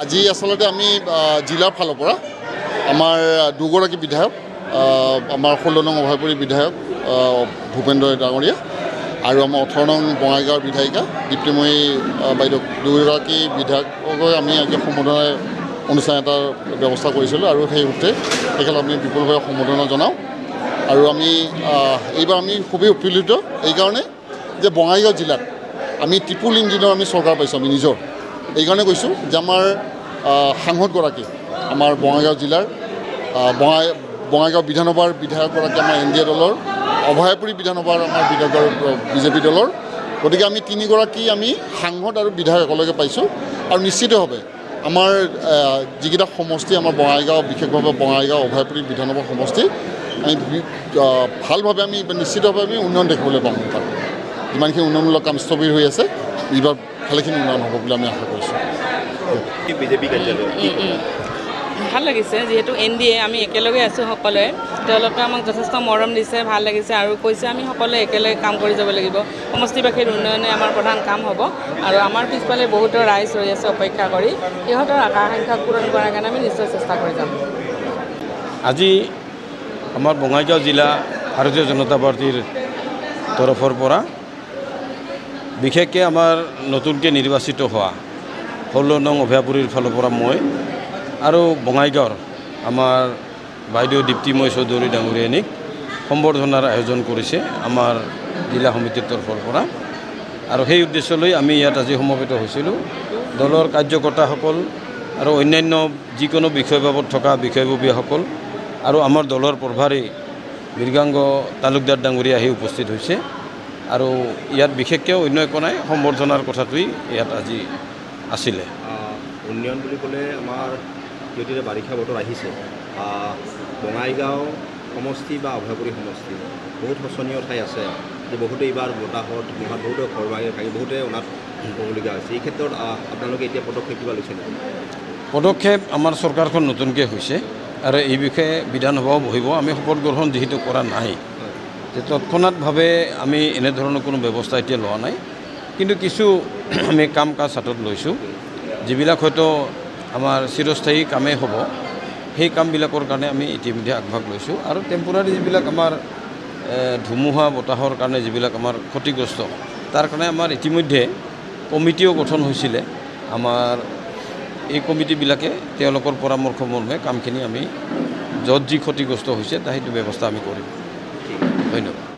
আজি আচলতে আমি জিলাৰ ফালৰ পৰা আমাৰ দুগৰাকী বিধায়ক আমাৰ 16 নং অভয়পুৰী বিধায়ক ভূপেন্দ্ৰ ডাঙৰীয়া আৰু আমাৰ 18 নং বঙাইগাঁৱৰ বিধায়িকা দীপ্তিময়ী বাইদেউ দুগৰাকী বিধায়কক আমি আজি সম্বোধনা অনুষ্ঠান এটাৰ ব্যৱস্থা কৰিছিলোঁ আৰু সেই সূত্ৰে তেখেতক আমি বিপুলভাৱে সম্বোধনা জনাওঁ আৰু আমি এইবাৰ আমি খুবেই উৎফুল্লিত এইকাৰণে যে বঙাইগাঁও জিলাত আমি ট্ৰিপুল ইঞ্জিনৰ আমি চৰকাৰ পাইছোঁ আমি নিজৰ এইকাৰণে কৈছোঁ যে আমাৰ সাংসদগৰাকী আমাৰ বঙাইগাঁও জিলাৰ বঙাইগাঁও বিধানসভাৰ বিধায়কগৰাকী আমাৰ NDA দলৰ অভয়পুৰী বিধানসভাৰ আমাৰ বিধায়কৰ BJP দলৰ গতিকে আমি তিনিগৰাকী আমি সাংসদ আৰু বিধায়ক একেলগে পাইছোঁ আৰু নিশ্চিতভাৱে আমাৰ যিকেইটা সমষ্টি আমাৰ বঙাইগাঁও বিশেষভাৱে বঙাইগাঁও অভয়পুৰী বিধানসভা সমষ্টি আমি ভালভাৱে আমি নিশ্চিতভাৱে আমি উন্নয়ন দেখিবলৈ পাম তাত যিমানখিনি উন্নয়নমূলক কাম স্থবিৰ হৈ আছে এইবাৰ ভালেখিনি উন্নয়ন হ'ব বুলি আমি আশা কৰিছোঁ বিজেপি কাৰ্যালয় ভাল লাগিছে যিহেতু NDA আমি একেলগে আছোঁ সকলোৱে তেওঁলোকে আমাক যথেষ্ট মৰম দিছে ভাল লাগিছে আৰু কৈছে আমি সকলোৱে একেলগে কাম কৰি যাব লাগিব সমষ্টিবাসীৰ উন্নয়নে আমাৰ প্ৰধান কাম হ'ব আৰু আমাৰ পিছফালে বহুতো ৰাইজ ৰৈ আছে অপেক্ষা কৰি সিহঁতৰ আকাংক্ষা পূৰণ কৰাৰ কাৰণে আমি নিশ্চয় চেষ্টা কৰি যাম আজি আমাৰ বঙাইগাঁও জিলা ভাৰতীয় জনতা পাৰ্টিৰ তৰফৰ পৰা বিশেষকৈ আমাৰ নতুনকৈ নিৰ্বাচিত হোৱা 16 নং অভয়াপুৰীৰ ফালৰ পৰা মই আৰু বঙাইগাঁৱৰ আমাৰ বাইদেউ দীপ্তিময়ী চৌধুৰী ডাঙৰীয়ানীক সম্বৰ্ধনাৰ আয়োজন কৰিছে আমাৰ জিলা সমিতিৰ তৰফৰ পৰা আৰু সেই উদ্দেশ্য লৈ আমি ইয়াত আজি সমবেত হৈছিলোঁ দলৰ কাৰ্যকৰ্তাসকল আৰু অন্যান্য যিকোনো বিষয়বাবত থকা বিষয়ববীয়াসকল আৰু আমাৰ দলৰ প্ৰভাৰী মৃগাংগ তালুকদাৰ ডাঙৰীয়া আহি উপস্থিত হৈছে আৰু ইয়াত বিশেষকৈ অন্য একো নাই সম্বৰ্ধনাৰ কথাটোৱেই ইয়াত আজি আছিলে উন্নয়ন বুলি ক'লে আমাৰ যিহেতু বাৰিষা বতৰ আহিছে বঙাইগাঁও সমষ্টি বা অভয়পুৰী সমষ্টি বহুত শোচনীয় ঠাই আছে যে বহুতে এইবাৰ বতাহত ধুমুহাত বহুতে ঘৰ ভাঙি বহুতে অনাথ হ'বলগীয়া হৈছে এই ক্ষেত্ৰত আপোনালোকে এতিয়া পদক্ষেপ কিবা লৈছে নেকি পদক্ষেপ আমাৰ চৰকাৰখন নতুনকৈ হৈছে আৰু এই বিষয়ে বিধানসভাও বহিব আমি শপত গ্ৰহণ যিহেতু কৰা নাই যে তৎক্ষণাৎভাৱে আমি এনেধৰণৰ কোনো ব্যৱস্থা এতিয়া লোৱা নাই কিন্তু কিছু আমি কাম কাজ হাতত লৈছোঁ যিবিলাক হয়তো আমাৰ চিৰস্থায়ী কামেই হ'ব সেই কামবিলাকৰ কাৰণে আমি ইতিমধ্যে আগভাগ লৈছোঁ আৰু টেম্পৰাৰী যিবিলাক আমাৰ ধুমুহা বতাহৰ কাৰণে যিবিলাক আমাৰ ক্ষতিগ্ৰস্ত তাৰ কাৰণে আমাৰ ইতিমধ্যে কমিটিও গঠন হৈছিলে আমাৰ এই কমিটিবিলাকে তেওঁলোকৰ পৰামৰ্শ মৰ্মে কামখিনি আমি য'ত যি ক্ষতিগ্ৰস্ত হৈছে সেইটো ব্যৱস্থা আমি কৰিম ধন্যবাদ